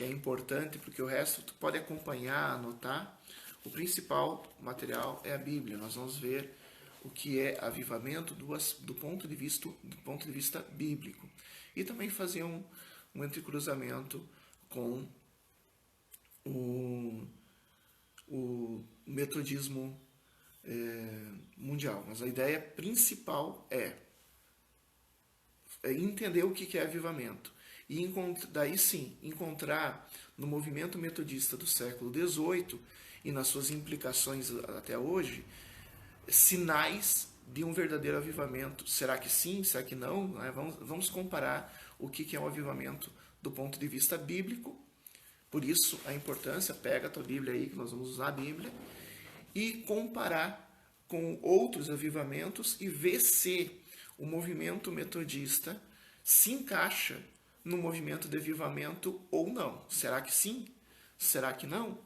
que é importante, porque o resto tu pode acompanhar, anotar. O principal material é a Bíblia. Nós vamos ver o que é avivamento do ponto de vista bíblico. E também fazer um entrecruzamento com o metodismo mundial. Mas a ideia principal é entender o que é avivamento. E daí sim, encontrar no movimento metodista do século XVIII e nas suas implicações até hoje, sinais de um verdadeiro avivamento. Será que sim? Será que não? Vamos comparar o que é um avivamento do ponto de vista bíblico. Por isso, a importância, pega a tua Bíblia aí, que nós vamos usar a Bíblia, e comparar com outros avivamentos e ver se o movimento metodista se encaixa no movimento de avivamento ou não. Será que sim? Será que não?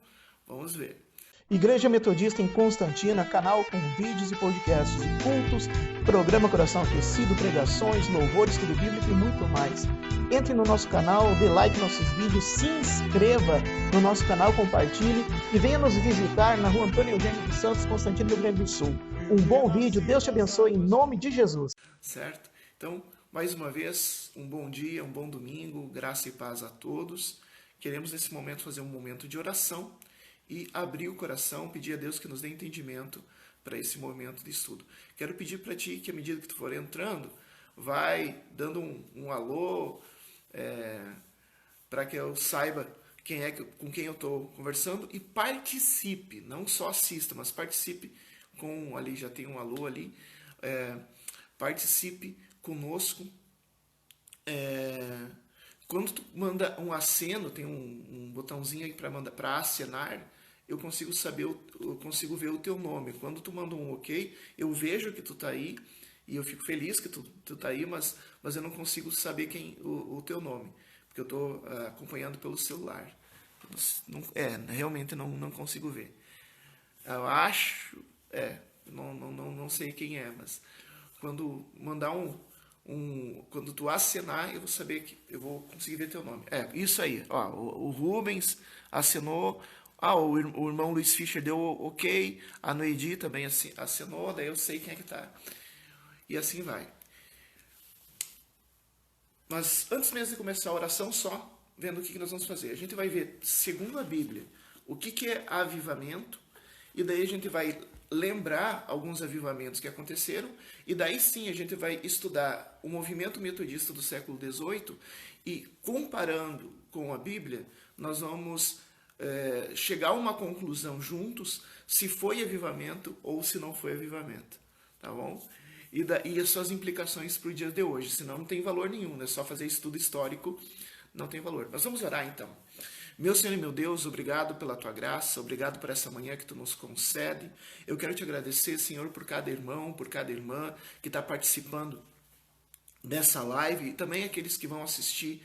Vamos ver. Igreja Metodista em Constantina, canal com vídeos e podcasts de cultos, programa Coração Aquecido, pregações, louvores, estudo bíblico e muito mais. Entre no nosso canal, dê like nos nossos vídeos, se inscreva no nosso canal, compartilhe e venha nos visitar na rua Antônio Eugênio dos Santos, Constantino, Rio Grande do Sul. Um bom vídeo, Deus te abençoe em nome de Jesus. Certo? Então, mais uma vez, um bom dia, um bom domingo, graça e paz a todos. Queremos nesse momento fazer um momento de oração e abrir o coração, pedir a Deus que nos dê entendimento para esse momento de estudo. Quero pedir para ti que, à medida que tu for entrando, vai dando um alô, para que eu saiba com quem eu estou conversando e participe, não só assista, mas participe ali já tem um alô ali, participe conosco. Quando tu manda um aceno, tem um botãozinho aí para acenar, eu consigo ver o teu nome. Quando tu manda um ok, eu vejo que tu tá aí e eu fico feliz que tu tá aí, mas eu não consigo saber o teu nome, porque eu tô acompanhando pelo celular. Realmente não consigo ver. Eu acho, não sei quem é, mas quando mandar quando tu acenar, eu vou saber que eu vou conseguir ver teu nome. Isso aí. Ó, o Rubens acenou. O irmão Luiz Fischer deu ok. A Noedi também acenou. Daí eu sei quem é que tá. E assim vai. Mas antes mesmo de começar a oração, só vendo o que nós vamos fazer. A gente vai ver, segundo a Bíblia, o que é avivamento. E daí a gente vai lembrar alguns avivamentos que aconteceram, e daí sim a gente vai estudar o movimento metodista do século XVIII, e comparando com a Bíblia, nós vamos chegar a uma conclusão juntos, se foi avivamento ou se não foi avivamento, tá bom? E as suas implicações para o dia de hoje, senão não tem valor nenhum, né? Só fazer estudo histórico não tem valor. Mas vamos orar então. Meu Senhor e meu Deus, obrigado pela Tua graça, obrigado por essa manhã que Tu nos concede. Eu quero Te agradecer, Senhor, por cada irmão, por cada irmã que está participando dessa live e também aqueles que vão assistir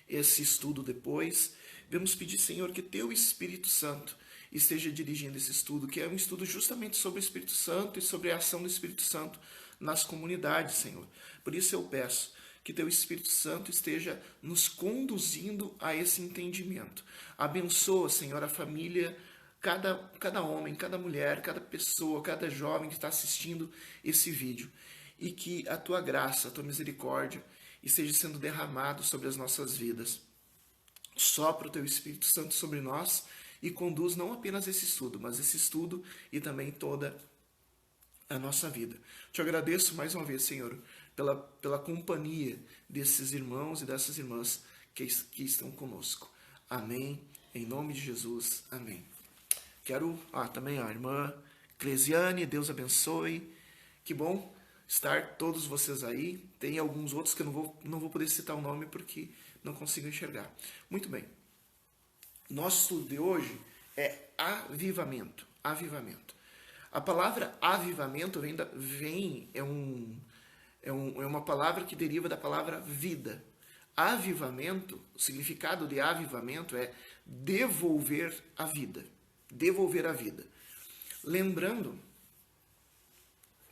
esse estudo depois. Vamos pedir, Senhor, que Teu Espírito Santo esteja dirigindo esse estudo, que é um estudo justamente sobre o Espírito Santo e sobre a ação do Espírito Santo nas comunidades, Senhor. Por isso eu peço que Teu Espírito Santo esteja nos conduzindo a esse entendimento. Abençoa, Senhor, a família, cada homem, cada mulher, cada pessoa, cada jovem que está assistindo esse vídeo. E que a Tua graça, a Tua misericórdia esteja sendo derramado sobre as nossas vidas. Sopra o Teu Espírito Santo sobre nós e conduz não apenas esse estudo, mas esse estudo e também toda a nossa vida. Te agradeço mais uma vez, Senhor, pela companhia desses irmãos e dessas irmãs que estão conosco. Amém. Em nome de Jesus. Amém. Quero também a irmã Clesiane, Deus abençoe. Que bom estar todos vocês aí. Tem alguns outros que eu não vou poder citar o nome porque não consigo enxergar. Muito bem. Nosso estudo de hoje é avivamento. Avivamento. A palavra avivamento é uma palavra que deriva da palavra vida. Avivamento, o significado de avivamento é devolver a vida. Devolver a vida. Lembrando,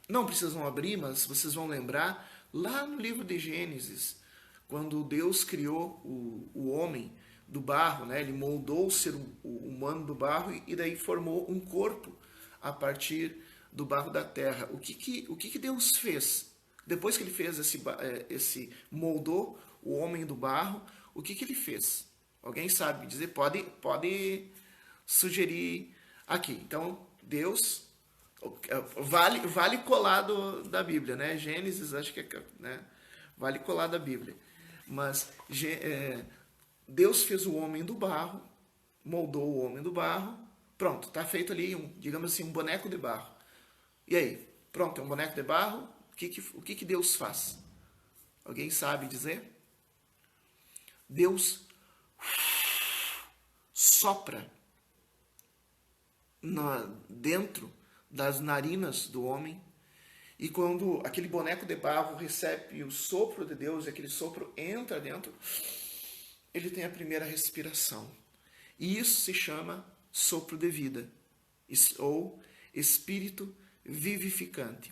não precisam abrir, mas vocês vão lembrar, lá no livro de Gênesis, quando Deus criou o homem do barro, né? Ele moldou o ser humano do barro e daí formou um corpo a partir do barro da terra. O que Deus fez? Depois que ele fez moldou o homem do barro, o que ele fez? Alguém sabe dizer? Pode sugerir aqui. Então, Deus vale colado da Bíblia, né? Gênesis, acho que é, né? Vale colado da Bíblia. Mas Deus fez o homem do barro, moldou o homem do barro, pronto, está feito ali, digamos assim, um boneco de barro. E aí? Pronto, é um boneco de barro, o que Deus faz? Alguém sabe dizer? Deus sopra dentro das narinas do homem, e quando aquele boneco de barro recebe o sopro de Deus, e aquele sopro entra dentro, ele tem a primeira respiração. E isso se chama sopro de vida, ou espírito vivificante.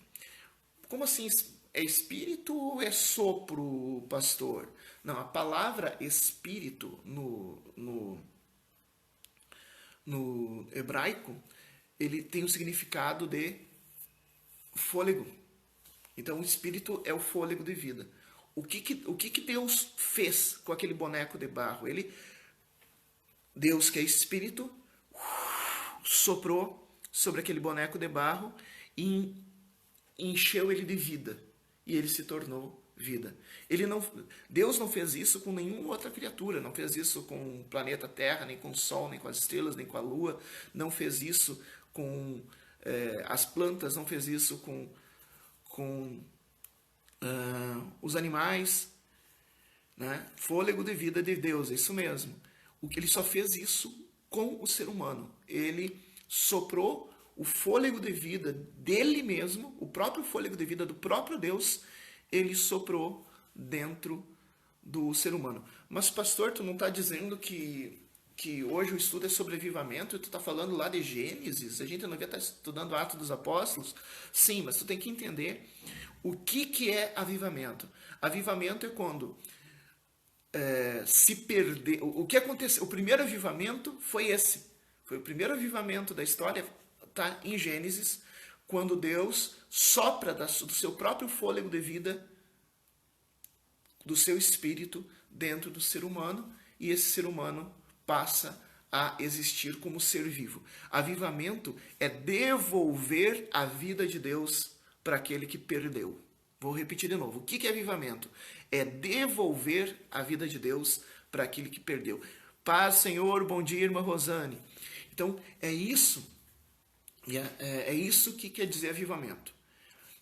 Como assim? É espírito ou é sopro, pastor? Não, a palavra espírito no hebraico, ele tem o significado de fôlego. Então, o espírito é o fôlego de vida. O que Deus fez com aquele boneco de barro? Deus, que é espírito, soprou sobre aquele boneco de barro e encheu ele de vida. E ele se tornou vida. Deus não fez isso com nenhuma outra criatura. Não fez isso com o planeta Terra, nem com o Sol, nem com as estrelas, nem com a Lua. Não fez isso com as plantas. Não fez isso com os animais, né? Fôlego de vida de Deus, é isso mesmo. Ele só fez isso com o ser humano. Ele soprou o fôlego de vida dele mesmo, o próprio fôlego de vida do próprio Deus, ele soprou dentro do ser humano. Mas, pastor, tu não está dizendo que hoje o estudo é sobre avivamento e tu está falando lá de Gênesis? A gente não devia estar estudando Atos dos Apóstolos? Sim, mas tu tem que entender o que é avivamento. Avivamento é quando se perder... O que aconteceu? O primeiro avivamento foi esse. Foi o primeiro avivamento da história, está em Gênesis, quando Deus sopra do seu próprio fôlego de vida, do seu espírito, dentro do ser humano, e esse ser humano passa a existir como ser vivo. Avivamento é devolver a vida de Deus para aquele que perdeu. Vou repetir de novo. O que é avivamento? É devolver a vida de Deus para aquele que perdeu. Paz, Senhor, bom dia, irmã Rosane. Então, é isso que quer dizer avivamento.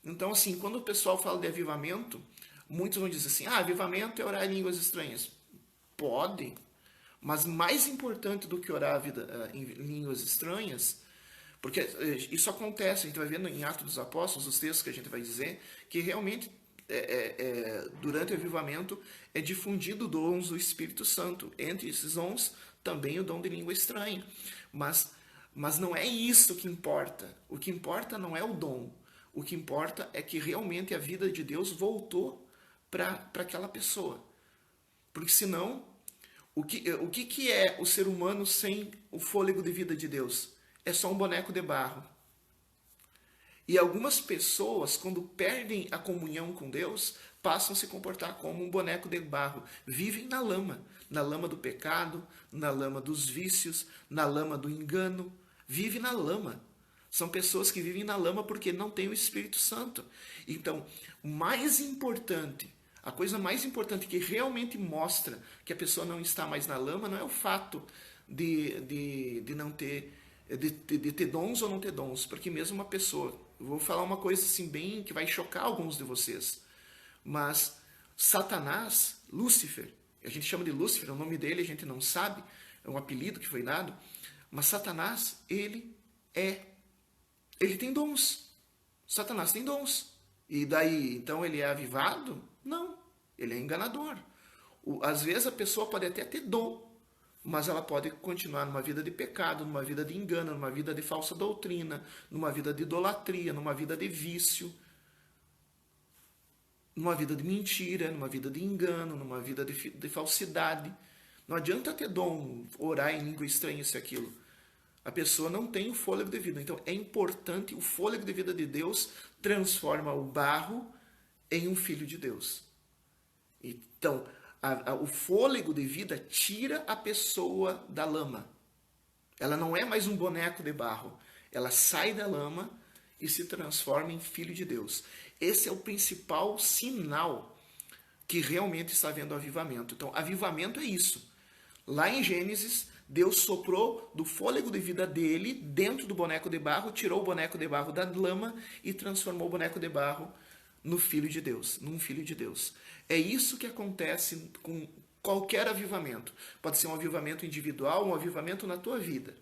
Então, assim, quando o pessoal fala de avivamento, muitos vão dizer assim, avivamento é orar em línguas estranhas. Pode, mas mais importante do que orar em línguas estranhas, porque isso acontece, a gente vai vendo em Atos dos Apóstolos, os textos que a gente vai dizer, que realmente durante o avivamento é difundido dons do Espírito Santo. Entre esses dons, também o dom de língua estranha. Mas não é isso que importa. O que importa não é o dom. O que importa é que realmente a vida de Deus voltou para aquela pessoa. Porque senão, o que é o ser humano sem o fôlego de vida de Deus? É só um boneco de barro. E algumas pessoas, quando perdem a comunhão com Deus, passam a se comportar como um boneco de barro. Vivem na lama do pecado, na lama dos vícios, na lama do engano. Vive na lama. São pessoas que vivem na lama porque não têm o Espírito Santo. Então, a coisa mais importante que realmente mostra que a pessoa não está mais na lama não é o fato de não ter, de ter dons ou não ter dons. Porque mesmo uma pessoa, eu vou falar uma coisa assim bem que vai chocar alguns de vocês, mas Satanás, Lúcifer, a gente chama de Lúcifer, o nome dele a gente não sabe, é um apelido que foi dado, mas Satanás, ele tem dons. Satanás tem dons. E daí, então ele é avivado? Não, ele é enganador. Às vezes a pessoa pode até ter dom, mas ela pode continuar numa vida de pecado, numa vida de engano, numa vida de falsa doutrina, numa vida de idolatria, numa vida de vício, numa vida de mentira, numa vida de engano, numa vida de falsidade, Não adianta ter dom, orar em língua estranha, isso e aquilo. A pessoa não tem o fôlego de vida. Então é importante, o fôlego de vida de Deus transforma o barro em um filho de Deus. Então, o fôlego de vida tira a pessoa da lama. Ela não é mais um boneco de barro. Ela sai da lama e se transforma em filho de Deus. Esse é o principal sinal que realmente está havendo avivamento. Então, avivamento é isso. Lá em Gênesis, Deus soprou do fôlego de vida dele dentro do boneco de barro, tirou o boneco de barro da lama e transformou o boneco de barro no filho de Deus, num filho de Deus. É isso que acontece com qualquer avivamento. Pode ser um avivamento individual, um avivamento na tua vida.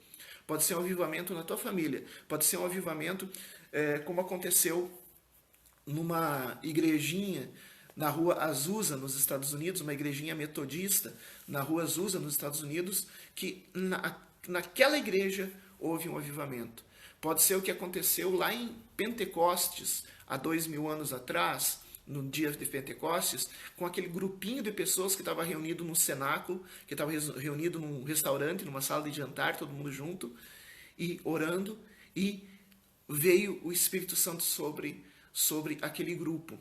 Pode ser um avivamento na tua família. Pode ser um avivamento como aconteceu numa igrejinha na rua Azusa, nos Estados Unidos, uma igrejinha metodista na rua Azusa, nos Estados Unidos, que naquela igreja houve um avivamento. Pode ser o que aconteceu lá em Pentecostes, há 2000 anos atrás, no dia de Pentecostes, com aquele grupinho de pessoas que estava reunido no cenáculo, que estava reunido num restaurante, numa sala de jantar, todo mundo junto, e orando, e veio o Espírito Santo sobre aquele grupo.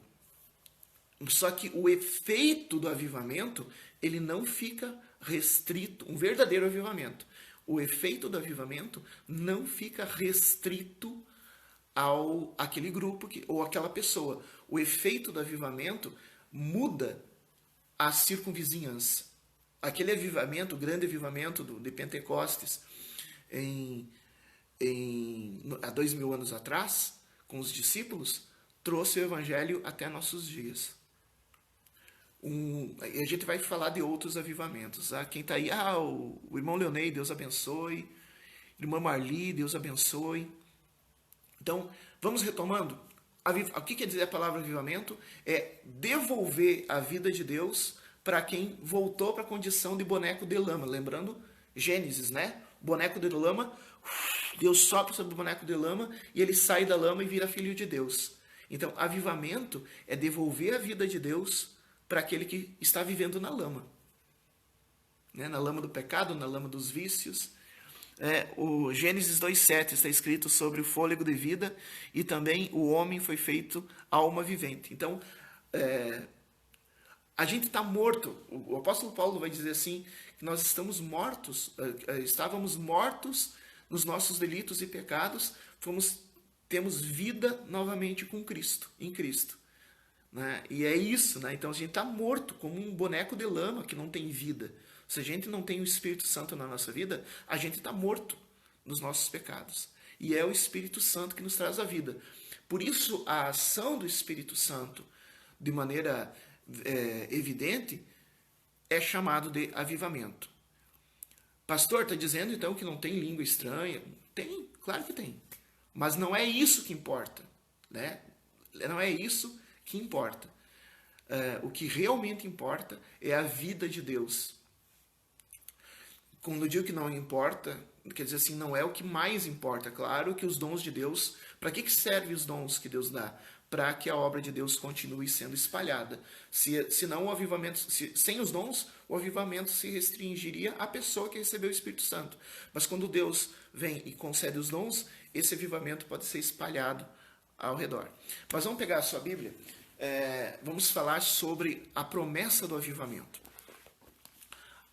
Só que o efeito do avivamento, ele não fica restrito, um verdadeiro avivamento. O efeito do avivamento não fica restrito àquele grupo ou àquela pessoa. O efeito do avivamento muda a circunvizinhança. Aquele avivamento, o grande avivamento de Pentecostes, há 2000 anos atrás, com os discípulos, trouxe o evangelho até nossos dias. A gente vai falar de outros avivamentos. Quem está aí, o irmão Leonei, Deus abençoe. Irmã Marli, Deus abençoe. Então, vamos retomando. O que quer dizer a palavra avivamento? É devolver a vida de Deus para quem voltou para a condição de boneco de lama. Lembrando Gênesis, né? Boneco de lama, Deus sopra sobre o boneco de lama e ele sai da lama e vira filho de Deus. Então, avivamento é devolver a vida de Deus para aquele que está vivendo na lama. Né? Na lama do pecado, na lama dos vícios. O Gênesis 2,7 está escrito sobre o fôlego de vida e também o homem foi feito alma vivente. Então, a gente está morto. O apóstolo Paulo vai dizer assim, que nós estamos mortos, estávamos mortos nos nossos delitos e pecados, temos vida novamente com Cristo, em Cristo. Né? E é isso, né? Então a gente está morto como um boneco de lama que não tem vida. Se a gente não tem o Espírito Santo na nossa vida, a gente está morto nos nossos pecados. E é o Espírito Santo que nos traz a vida. Por isso a ação do Espírito Santo, de maneira evidente, é chamado de avivamento. Pastor, está dizendo então que não tem língua estranha? Tem, claro que tem. Mas não é isso que importa. Né? Não é isso que importa. O que realmente importa é a vida de Deus. Quando eu digo que não importa, quer dizer assim, não é o que mais importa. Claro que os dons de Deus, para que servem os dons que Deus dá? Para que a obra de Deus continue sendo espalhada. Senão o avivamento, sem os dons, o avivamento se restringiria à pessoa que recebeu o Espírito Santo. Mas quando Deus vem e concede os dons, esse avivamento pode ser espalhado ao redor. Mas vamos pegar a sua Bíblia, vamos falar sobre a promessa do avivamento.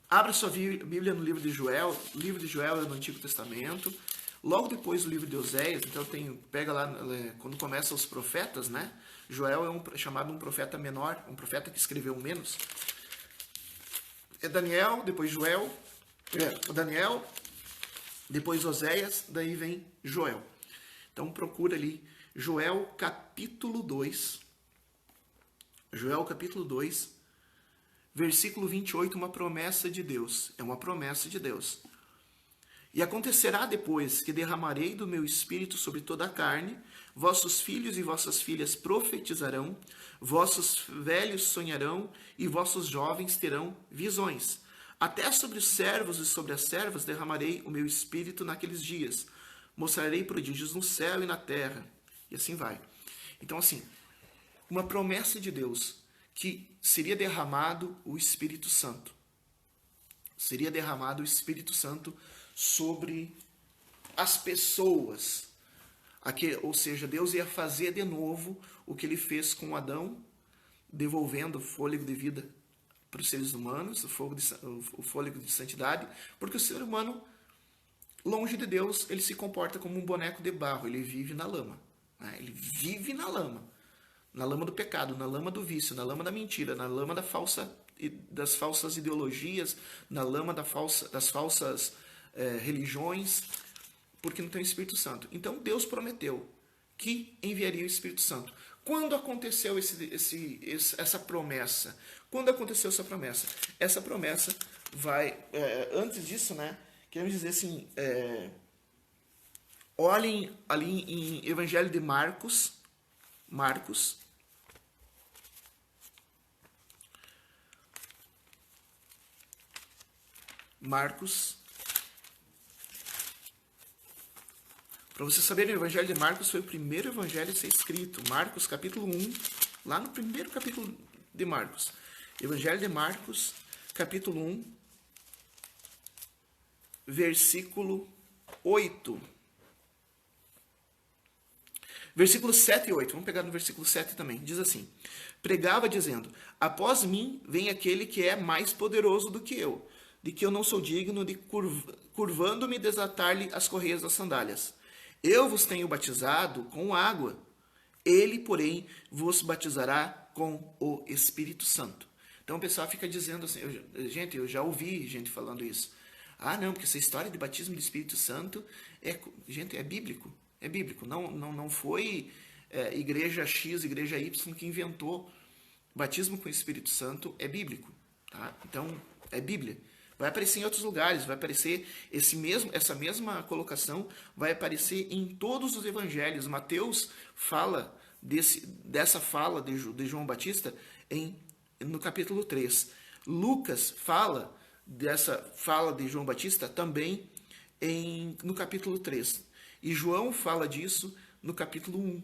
Abra sua Bíblia no livro de Joel. O livro de Joel é no Antigo Testamento. Logo depois do livro de Oséias, então pega lá, quando começam os profetas, né? Joel é chamado um profeta menor, um profeta que escreveu menos. É Daniel, depois Joel, Daniel, depois Oséias, daí vem Joel. Então procura ali Joel capítulo 2. Joel capítulo 2, versículo 28, uma promessa de Deus. É uma promessa de Deus. E acontecerá depois que derramarei do meu espírito sobre toda a carne, vossos filhos e vossas filhas profetizarão, vossos velhos sonharão e vossos jovens terão visões. Até sobre os servos e sobre as servas derramarei o meu espírito naqueles dias. Mostrarei prodígios no céu e na terra. E assim vai. Então, assim, uma promessa de Deus que seria derramado o Espírito Santo. seria derramado o Espírito Santo sobre as pessoas. Ou seja, Deus ia fazer de novo o que ele fez com Adão, devolvendo o fôlego de vida para os seres humanos, o fôlego de santidade, porque o ser humano, longe de Deus, ele se comporta como um boneco de barro, ele vive na lama. Né? Ele vive na lama do pecado, na lama do vício, na lama da mentira, na lama das falsas ideologias, na lama das falsas religiões, porque não tem o Espírito Santo. Então Deus prometeu que enviaria o Espírito Santo. Quando aconteceu essa promessa? Quando aconteceu essa promessa? Essa promessa vai... antes disso, né? Queremos dizer assim... olhem ali em Evangelho de Marcos. Marcos. Para vocês saberem, o Evangelho de Marcos foi o primeiro evangelho a ser escrito. Marcos, capítulo 1, lá no primeiro capítulo de Marcos. Evangelho de Marcos, capítulo 1, versículo 8. Versículos 7 e 8. Vamos pegar no versículo 7 também. Diz assim: pregava dizendo: após mim vem aquele que é mais poderoso do que eu, de que eu não sou digno de, curvando-me, desatar-lhe as correias das sandálias. Eu vos tenho batizado com água, ele, porém, vos batizará com o Espírito Santo. Então o pessoal fica dizendo assim, gente, eu já ouvi gente falando isso. Ah, não, porque essa história de batismo do Espírito Santo gente, é bíblico. É bíblico. Não foi igreja X, igreja Y que inventou. Batismo com o Espírito Santo é bíblico. Tá? Então, é Bíblia. Vai aparecer em outros lugares, vai aparecer essa mesma colocação, vai aparecer em todos os evangelhos. Mateus fala dessa fala de João Batista no capítulo 3. Lucas fala dessa fala de João Batista também no capítulo 3. E João fala disso no capítulo 1.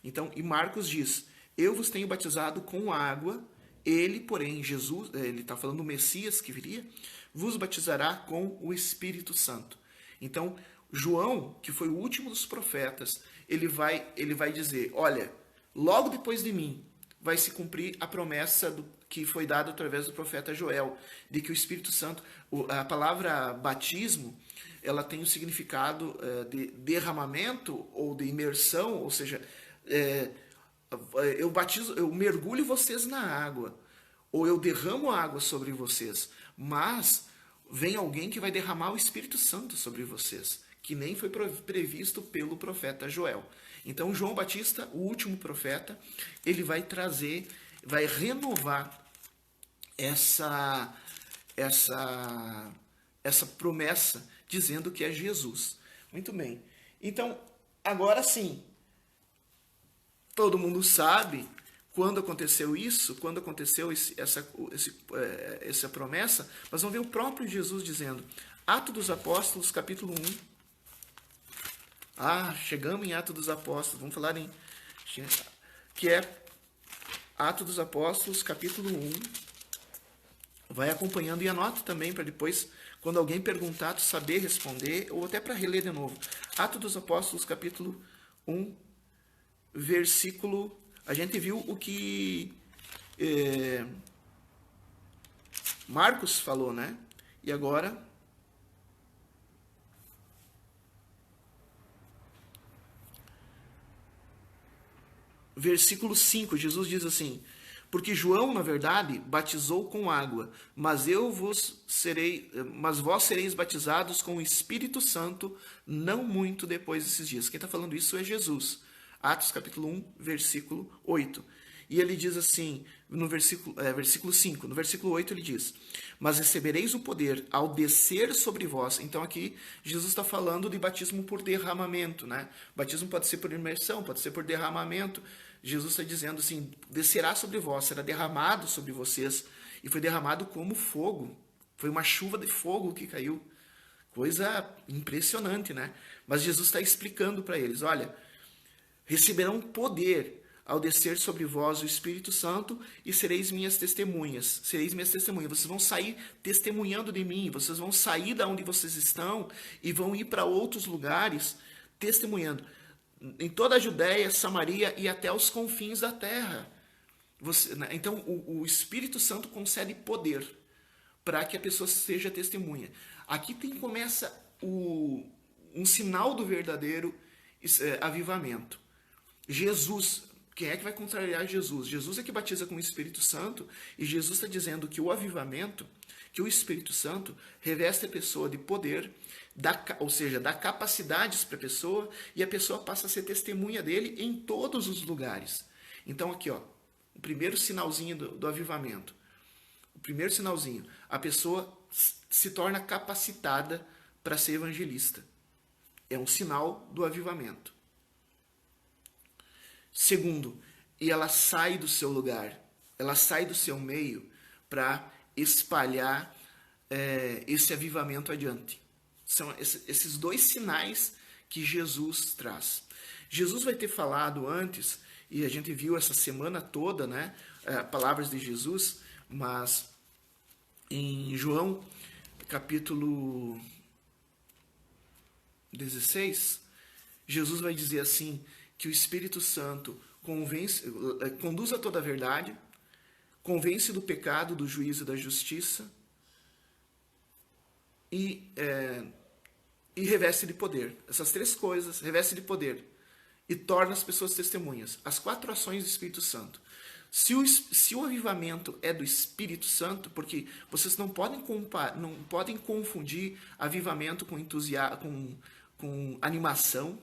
Então, e Marcos diz: eu vos tenho batizado com água, ele, porém, Jesus, ele está falando do Messias que viria, vos batizará com o Espírito Santo. Então, João, que foi o último dos profetas, ele vai dizer: olha, logo depois de mim vai se cumprir a promessa que foi dada através do profeta Joel, de que o Espírito Santo, a palavra batismo, ela tem o significado de derramamento ou de imersão, ou seja, eu mergulho vocês na água, ou eu derramo água sobre vocês, mas vem alguém que vai derramar o Espírito Santo sobre vocês, que nem foi previsto pelo profeta Joel. Então, João Batista, o último profeta, ele vai renovar essa promessa, dizendo que é Jesus. Muito bem. Então, agora sim, todo mundo sabe quando aconteceu isso, quando aconteceu essa promessa. Nós vamos ver o próprio Jesus dizendo. Atos dos Apóstolos, capítulo 1. Chegamos em Atos dos Apóstolos. Vamos falar que é Atos dos Apóstolos, capítulo 1. Vai acompanhando e anota também para depois, quando alguém perguntar, tu saber responder, ou até para reler de novo. Atos dos Apóstolos, capítulo 1, versículo... A gente viu o que Marcos falou, né? E agora... Versículo 5, Jesus diz assim: porque João, na verdade, batizou com água, mas vós sereis batizados com o Espírito Santo não muito depois desses dias. Quem está falando isso é Jesus. Atos capítulo 1, versículo 8. E ele diz assim, no versículo 5, no versículo 8 ele diz: mas recebereis o poder ao descer sobre vós. Então aqui Jesus está falando de batismo por derramamento, né? Batismo pode ser por imersão, pode ser por derramamento. Jesus está dizendo assim: descerá sobre vós, será derramado sobre vocês. E foi derramado como fogo. Foi uma chuva de fogo que caiu. Coisa impressionante, né? Mas Jesus está explicando para eles: olha, receberão poder ao descer sobre vós o Espírito Santo e sereis minhas testemunhas. Sereis minhas testemunhas. Vocês vão sair testemunhando de mim. Vocês vão sair da onde vocês estão e vão ir para outros lugares testemunhando. Em toda a Judéia, Samaria e até os confins da terra. Então, o Espírito Santo concede poder para que a pessoa seja testemunha. Aqui começa um sinal do verdadeiro avivamento. Jesus, quem é que vai contrariar Jesus? Jesus é que batiza com o Espírito Santo, e Jesus está dizendo que o avivamento, que o Espírito Santo reveste a pessoa de poder, ou seja, dá capacidades para a pessoa, e a pessoa passa a ser testemunha dele em todos os lugares. Então aqui, ó, o primeiro sinalzinho do avivamento. O primeiro sinalzinho, a pessoa se torna capacitada para ser evangelista. É um sinal do avivamento. Segundo, e ela sai do seu lugar, ela sai do seu meio para espalhar esse avivamento adiante. São esses dois sinais que Jesus traz. Jesus vai ter falado antes, e a gente viu essa semana toda, né, palavras de Jesus, mas em João, capítulo 16, Jesus vai dizer assim, que o Espírito Santo conduz a toda a verdade, convence do pecado, do juízo e da justiça, e reveste de poder. Essas três coisas, reveste de poder, e torna as pessoas testemunhas. As 4 ações do Espírito Santo. Se o avivamento é do Espírito Santo, porque vocês não podem confundir avivamento com entusiasmo, com animação,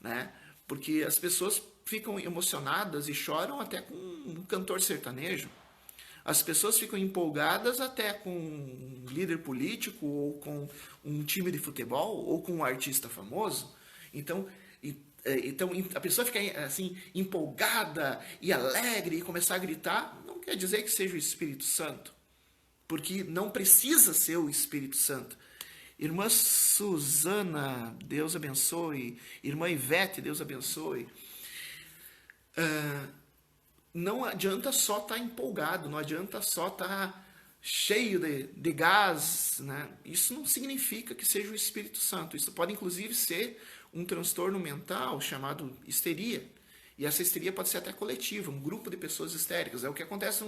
né? Porque as pessoas ficam emocionadas e choram até com um cantor sertanejo. As pessoas ficam empolgadas até com um líder político, ou com um time de futebol, ou com um artista famoso. Então a pessoa fica assim, empolgada e alegre e começar a gritar, não quer dizer que seja o Espírito Santo. Porque não precisa ser o Espírito Santo. Irmã Suzana, Deus abençoe. Irmã Ivete, Deus abençoe. Não adianta só estar empolgado, não adianta só estar cheio de gás, né? Isso não significa que seja o Espírito Santo. Isso pode, inclusive, ser um transtorno mental chamado histeria. E essa histeria pode ser até coletiva, um grupo de pessoas histéricas. É o que acontece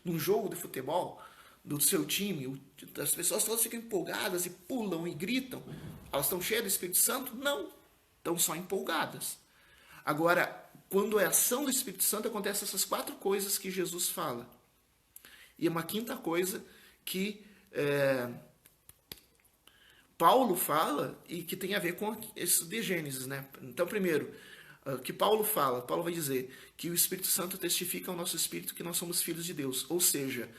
num jogo de futebol do seu time. As pessoas todas ficam empolgadas e pulam e gritam. Elas estão cheias do Espírito Santo? Não. Estão só empolgadas. Agora, quando é ação do Espírito Santo, acontecem essas 4 coisas que Jesus fala. E uma quinta coisa que Paulo fala e que tem a ver com isso de Gênesis, né? Então, primeiro, que Paulo vai dizer que o Espírito Santo testifica ao nosso espírito que nós somos filhos de Deus. Ou seja,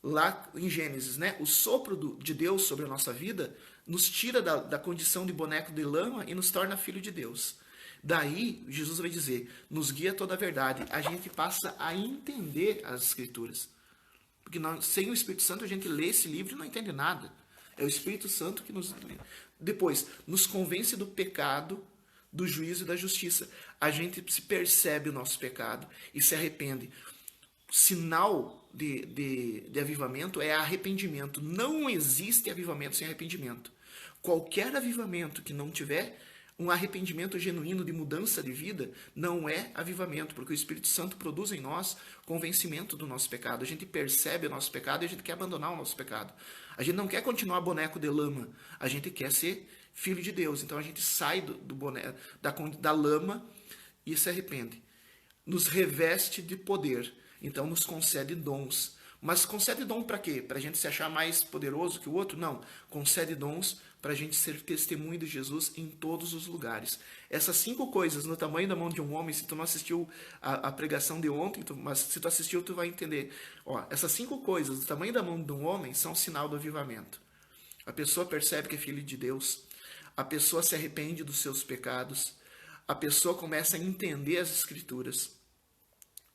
lá em Gênesis, né, o sopro de Deus sobre a nossa vida nos tira da condição de boneco de lama e nos torna filho de Deus. Daí, Jesus vai dizer, nos guia toda a verdade. A gente passa a entender as Escrituras. Porque sem o Espírito Santo a gente lê esse livro e não entende nada. É o Espírito Santo que nos... Depois, nos convence do pecado, do juízo e da justiça. A gente se percebe o nosso pecado e se arrepende. O sinal de avivamento é arrependimento. Não existe avivamento sem arrependimento. Qualquer avivamento que não tiver um arrependimento genuíno de mudança de vida não é avivamento, porque o Espírito Santo produz em nós convencimento do nosso pecado. A gente percebe o nosso pecado e a gente quer abandonar o nosso pecado. A gente não quer continuar boneco de lama, a gente quer ser filho de Deus. Então a gente sai do boneco, da lama e se arrepende. Nos reveste de poder, então nos concede dons. Mas concede dom para quê? Para a gente se achar mais poderoso que o outro? Não. Concede dons para a gente ser testemunho de Jesus em todos os lugares. Essas 5 coisas no tamanho da mão de um homem, se tu não assistiu a pregação de ontem, mas se tu assistiu, tu vai entender. Essas 5 coisas do tamanho da mão de um homem são sinal do avivamento. A pessoa percebe que é filho de Deus, a pessoa se arrepende dos seus pecados, a pessoa começa a entender as Escrituras,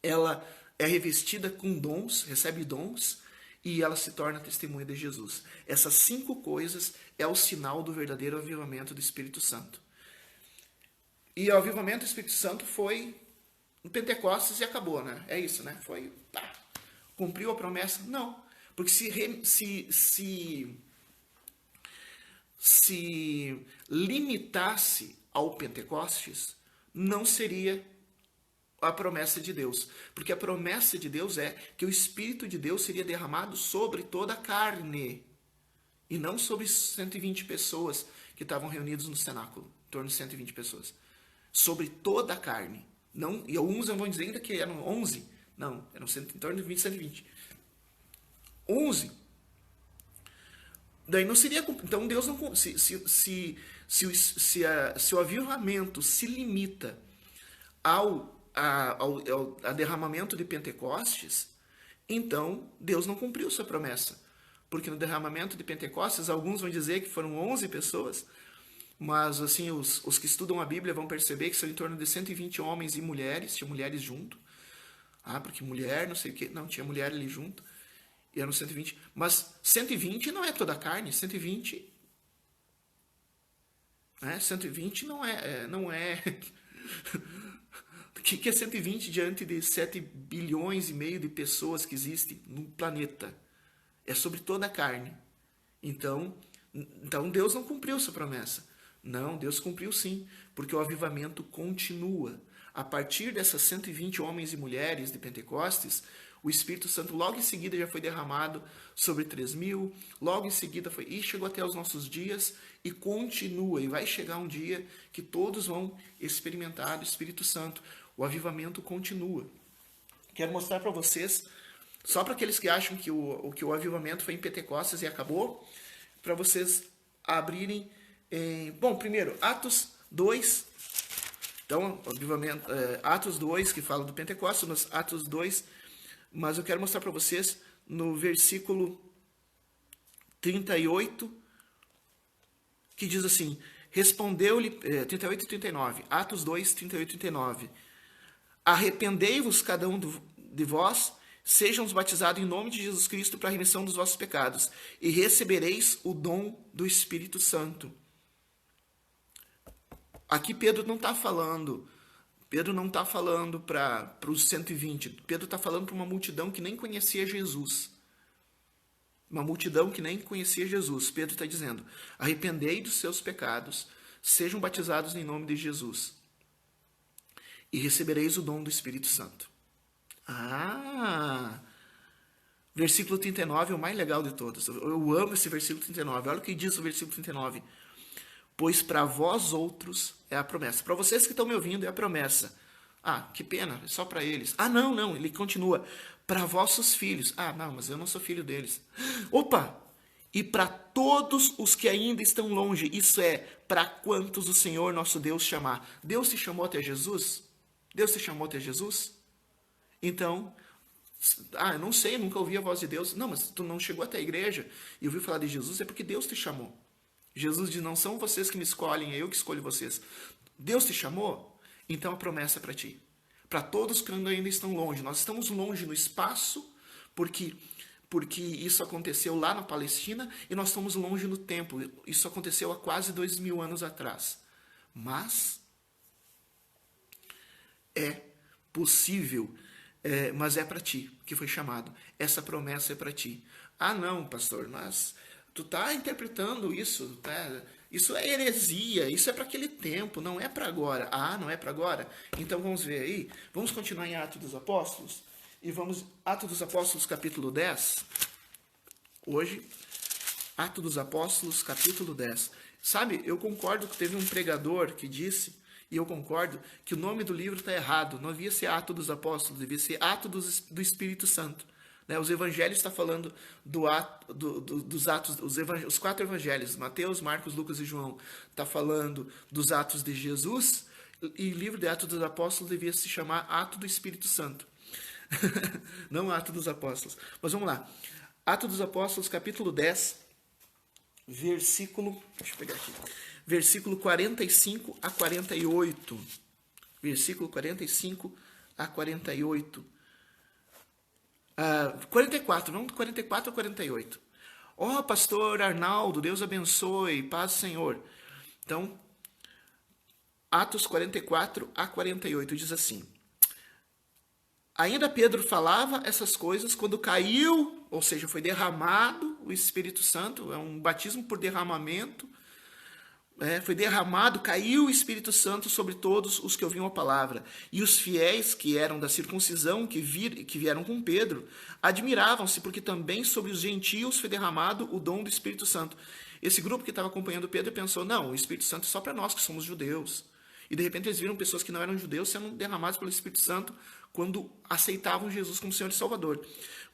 ela é revestida com dons, recebe dons, e ela se torna testemunha de Jesus. Essas 5 coisas é o sinal do verdadeiro avivamento do Espírito Santo. E o avivamento do Espírito Santo foi no Pentecostes e acabou, né? É isso, né? Foi, pá, cumpriu a promessa? Não. Porque se limitasse ao Pentecostes, não seria a promessa de Deus. Porque a promessa de Deus é que o Espírito de Deus seria derramado sobre toda a carne. E não sobre 120 pessoas que estavam reunidos no cenáculo. Em torno de 120 pessoas. Sobre toda a carne. Não, e alguns vão dizer ainda que eram 11. Não, eram em torno de 120. 11. Daí não seria... Então Deus não... Se o avivamento se limita a derramamento de Pentecostes, então Deus não cumpriu sua promessa. Porque no derramamento de Pentecostes, alguns vão dizer que foram 11 pessoas, mas assim, os que estudam a Bíblia vão perceber que são em torno de 120 homens e mulheres, tinha mulheres junto. Porque mulher, não sei o que, não, tinha mulher ali junto, e eram 120. Mas 120 não é toda a carne, 120 não é... O que é 120 diante de 7 bilhões e meio de pessoas que existem no planeta? É sobre toda a carne. Então Deus não cumpriu sua promessa. Não, Deus cumpriu sim, porque o avivamento continua. A partir dessas 120 homens e mulheres de Pentecostes, o Espírito Santo logo em seguida já foi derramado sobre 3.000, logo em seguida e chegou até os nossos dias e continua, e vai chegar um dia que todos vão experimentar o Espírito Santo. O avivamento continua. Quero mostrar para vocês, só para aqueles que acham que o avivamento foi em Pentecostes e acabou, para vocês abrirem... Bom, primeiro, Atos 2. Então, Atos 2, que fala do Pentecostes, mas Atos 2... Mas eu quero mostrar para vocês no versículo 38, que diz assim, respondeu-lhe, 38 e 39, Atos 2, 38 e 39, arrependei-vos cada um de vós, sejam batizados em nome de Jesus Cristo para a remissão dos vossos pecados, e recebereis o dom do Espírito Santo. Aqui Pedro não está falando para os 120. Pedro está falando para uma multidão que nem conhecia Jesus. Uma multidão que nem conhecia Jesus. Pedro está dizendo, arrependei dos seus pecados, sejam batizados em nome de Jesus, e recebereis o dom do Espírito Santo. Versículo 39 é o mais legal de todos. Eu amo esse versículo 39. Olha o que diz o versículo 39. Pois para vós outros é a promessa. Para vocês que estão me ouvindo é a promessa. Que pena, é só para eles. Não, ele continua. Para vossos filhos. Não, mas eu não sou filho deles. Opa! E para todos os que ainda estão longe. Isso é, para quantos o Senhor nosso Deus chamar. Deus te chamou até Jesus? Deus te chamou até Jesus? Então, eu não sei, nunca ouvi a voz de Deus. Não, mas tu não chegou até a igreja e ouviu falar de Jesus, é porque Deus te chamou. Jesus diz, não são vocês que me escolhem, é eu que escolho vocês. Deus te chamou? Então a promessa é para ti. Para todos que ainda estão longe. Nós estamos longe no espaço, porque isso aconteceu lá na Palestina, e nós estamos longe no tempo. Isso aconteceu há quase 2.000 anos atrás. Mas é possível, mas é para ti que foi chamado. Essa promessa é para ti. Não, pastor, mas... Tu está interpretando isso, tá? Isso é heresia, isso é para aquele tempo, não é para agora. Não é para agora? Então vamos ver aí, vamos continuar em Atos dos Apóstolos, e vamos, Atos dos Apóstolos capítulo 10, hoje, Atos dos Apóstolos capítulo 10. Sabe, eu concordo que teve um pregador que disse, e eu concordo, que o nome do livro está errado, não devia ser Atos dos Apóstolos, devia ser Atos do Espírito Santo. Os evangelhos estão falando dos atos, os 4 evangelhos, Mateus, Marcos, Lucas e João, está falando dos atos de Jesus, e o livro de Atos dos Apóstolos devia se chamar Ato do Espírito Santo. Não Ato dos Apóstolos. Mas vamos lá. Atos dos Apóstolos, capítulo 10, versículo 45 a 48. Versículo 45 a 48. 44, não, 44 a 48. Pastor Arnaldo, Deus abençoe, paz, Senhor. Então, Atos 44 a 48 diz assim, Ainda Pedro falava essas coisas quando caiu, ou seja, foi derramado o Espírito Santo, é um batismo por derramamento, foi derramado, caiu o Espírito Santo sobre todos os que ouviam a palavra. E os fiéis que eram da circuncisão, que vieram com Pedro, admiravam-se, porque também sobre os gentios foi derramado o dom do Espírito Santo. Esse grupo que estava acompanhando Pedro pensou, não, o Espírito Santo é só para nós que somos judeus. E de repente eles viram pessoas que não eram judeus sendo derramadas pelo Espírito Santo quando aceitavam Jesus como Senhor e Salvador.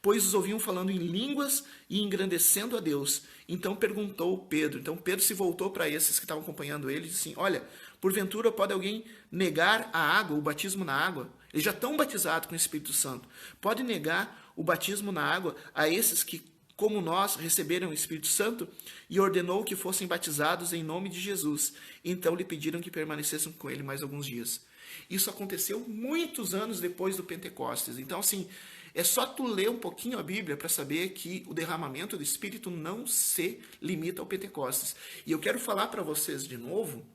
Pois os ouviam falando em línguas e engrandecendo a Deus. Então perguntou Pedro. Então Pedro se voltou para esses que estavam acompanhando ele e disse assim, olha, porventura pode alguém negar a água, o batismo na água? Eles já estão batizados com o Espírito Santo. Pode negar o batismo na água a esses que, como nós, receberam o Espírito Santo? E ordenou que fossem batizados em nome de Jesus. Então lhe pediram que permanecessem com ele mais alguns dias. Isso aconteceu muitos anos depois do Pentecostes. Então, assim, é só tu ler um pouquinho a Bíblia para saber que o derramamento do Espírito não se limita ao Pentecostes. E eu quero falar para vocês de novo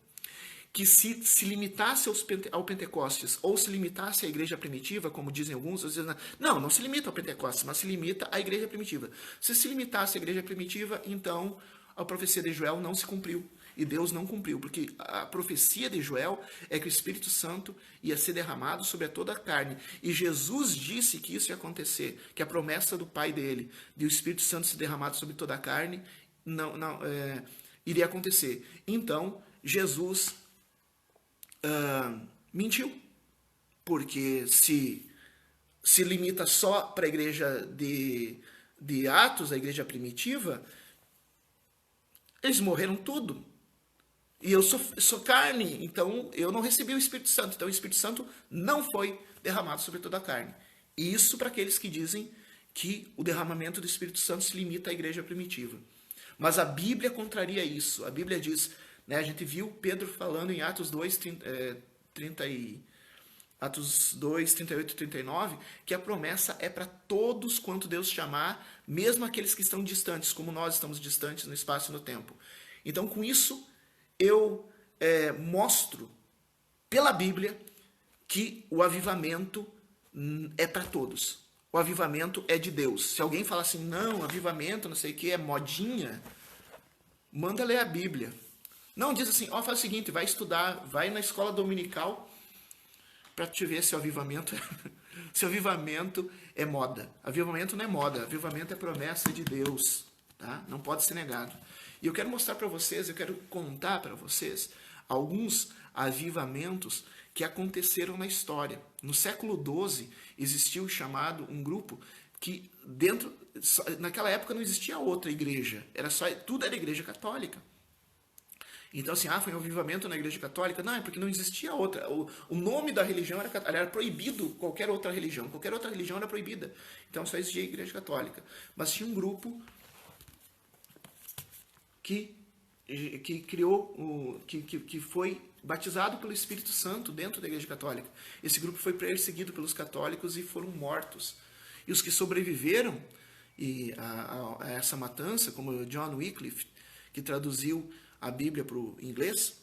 que se limitasse ao Pentecostes ou se limitasse à igreja primitiva, como dizem alguns, não se limita ao Pentecostes, mas se limita à igreja primitiva. Se limitasse à igreja primitiva, então a profecia de Joel não se cumpriu. E Deus não cumpriu, porque a profecia de Joel é que o Espírito Santo ia ser derramado sobre toda a carne. E Jesus disse que isso ia acontecer, que a promessa do Pai dele, de o Espírito Santo ser derramado sobre toda a carne, iria acontecer. Então, Jesus mentiu, porque se limita só para a igreja de Atos, a igreja primitiva, eles morreram tudo. E eu sou carne, então eu não recebi o Espírito Santo. Então o Espírito Santo não foi derramado sobre toda a carne. Isso para aqueles que dizem que o derramamento do Espírito Santo se limita à igreja primitiva. Mas a Bíblia contraria isso. A Bíblia diz, né, a gente viu Pedro falando em Atos 2, 38 e 39, que a promessa é para todos quanto Deus chamar, mesmo aqueles que estão distantes, como nós estamos distantes no espaço e no tempo. Então, com isso, eu mostro pela Bíblia que o avivamento é para todos. O avivamento é de Deus. Se alguém falar assim, não, avivamento, não sei o que, é modinha, manda ler a Bíblia. Não diz assim, faz o seguinte, vai estudar, vai na escola dominical para te ver se o avivamento se o avivamento é moda. Avivamento não é moda, avivamento é promessa de Deus, tá? Não pode ser negado. E eu quero mostrar para vocês, eu quero contar para vocês alguns avivamentos que aconteceram na história. No século XII existiu um grupo que naquela época não existia outra igreja, tudo era igreja católica. Então assim, foi um avivamento na igreja católica? Não, é porque não existia outra. O nome da religião era proibido, qualquer outra religião era proibida. Então só existia a igreja católica. Mas tinha um grupo que criou, que foi batizado pelo Espírito Santo dentro da Igreja Católica. Esse grupo foi perseguido pelos católicos e foram mortos. E os que sobreviveram a essa matança, como John Wycliffe, que traduziu a Bíblia para o inglês,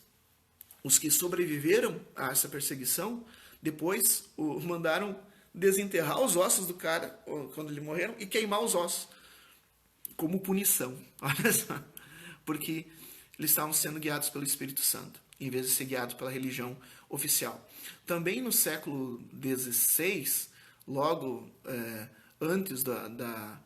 os que sobreviveram a essa perseguição, depois mandaram desenterrar os ossos do cara, quando eles morreram, e queimar os ossos, como punição. Olha só. Porque eles estavam sendo guiados pelo Espírito Santo, em vez de ser guiados pela religião oficial. Também no século XVI, logo antes a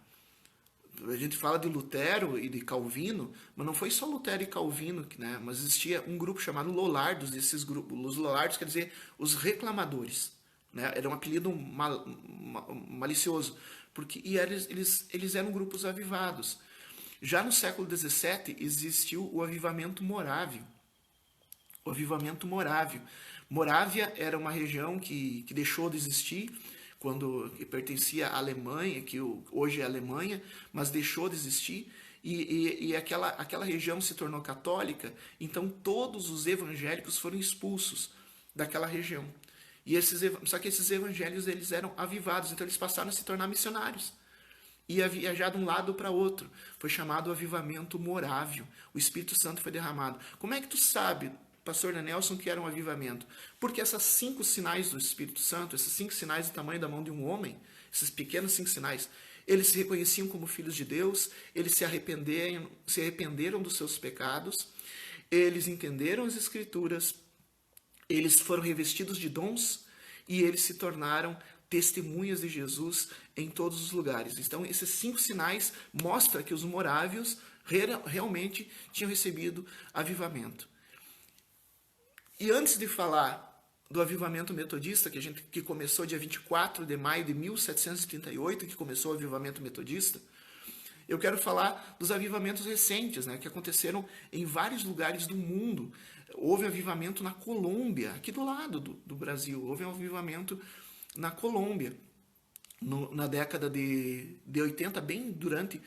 gente fala de Lutero e de Calvino, mas não foi só Lutero e Calvino, né? Mas existia um grupo chamado Lollardos. Esses grupos, os Lollardos quer dizer os reclamadores, né? Era um apelido malicioso, porque eles eram grupos avivados. Já no século XVII existiu o avivamento morávio. O avivamento morávio. Morávia era uma região que deixou de existir que pertencia à Alemanha, que hoje é a Alemanha, mas deixou de existir. E aquela região se tornou católica, então todos os evangélicos foram expulsos daquela região. Só que esses evangelhos eles eram avivados, então eles passaram a se tornar missionários. Ia viajar de um lado para outro. Foi chamado avivamento morávio. O Espírito Santo foi derramado. Como é que tu sabe pastor Nelson, que era um avivamento? Porque esses 5 sinais do Espírito Santo, esses 5 sinais do tamanho da mão de um homem, esses pequenos 5 sinais, eles se reconheciam como filhos de Deus, eles se arrependeram dos seus pecados, eles entenderam as Escrituras, eles foram revestidos de dons e eles se tornaram testemunhas de Jesus em todos os lugares. Então, esses 5 sinais mostram que os morávios realmente tinham recebido avivamento. E antes de falar do avivamento metodista, que começou dia 24 de maio de 1738, que começou o avivamento metodista, eu quero falar dos avivamentos recentes, né, que aconteceram em vários lugares do mundo. Houve avivamento na Colômbia, aqui do lado do Brasil. Houve um avivamento na Colômbia, na década de 80, bem durante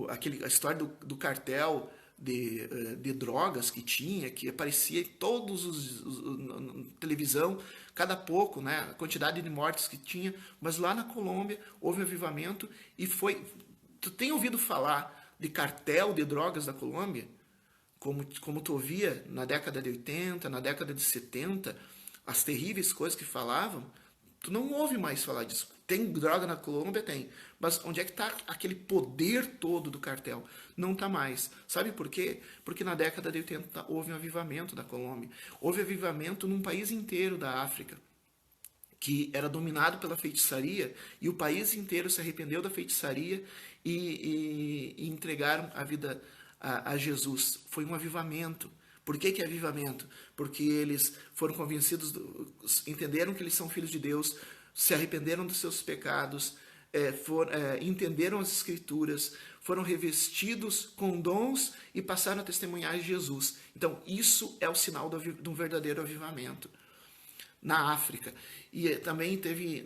a história do cartel de drogas que aparecia em na televisão, cada pouco, né, a quantidade de mortes que tinha, mas lá na Colômbia houve um avivamento e foi... Tu tem ouvido falar de cartel de drogas da Colômbia? Como tu ouvia na década de 80, na década de 70, as terríveis coisas que falavam, tu não ouve mais falar disso. Tem droga na Colômbia? Tem. Mas onde é que está aquele poder todo do cartel? Não está mais. Sabe por quê? Porque na década de 80 houve um avivamento da Colômbia. Houve avivamento num país inteiro da África, que era dominado pela feitiçaria, e o país inteiro se arrependeu da feitiçaria e entregaram a vida a Jesus. Foi um avivamento. Por que é avivamento? Porque eles foram convencidos, entenderam que eles são filhos de Deus, se arrependeram dos seus pecados, entenderam as Escrituras, foram revestidos com dons e passaram a testemunhar de Jesus. Então, isso é o sinal de um verdadeiro avivamento. Na África. E também teve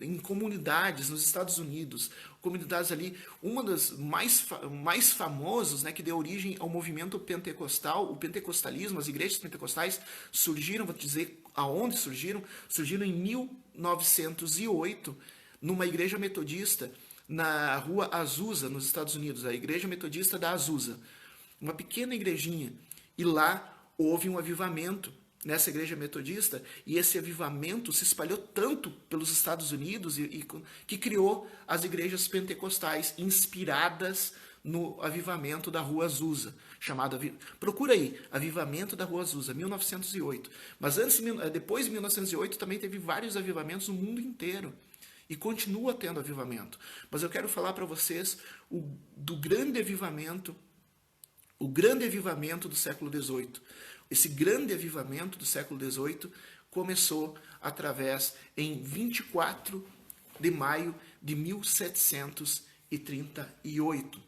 em comunidades nos Estados Unidos, comunidades ali, uma das mais famosos, né, que deu origem ao movimento pentecostal, o pentecostalismo, as igrejas pentecostais surgiram, vou te dizer aonde surgiram em 1908, numa igreja metodista na rua Azusa, nos Estados Unidos, a igreja metodista da Azusa, uma pequena igrejinha, e lá houve um avivamento nessa igreja metodista, e esse avivamento se espalhou tanto pelos Estados Unidos que criou as igrejas pentecostais inspiradas no avivamento da Rua Azusa, procura aí, avivamento da Rua Azusa, 1908. Mas depois de 1908 também teve vários avivamentos no mundo inteiro, e continua tendo avivamento. Mas eu quero falar para vocês do grande avivamento, o grande avivamento do século XVIII. Esse grande avivamento do século XVIII começou em 24 de maio de 1738.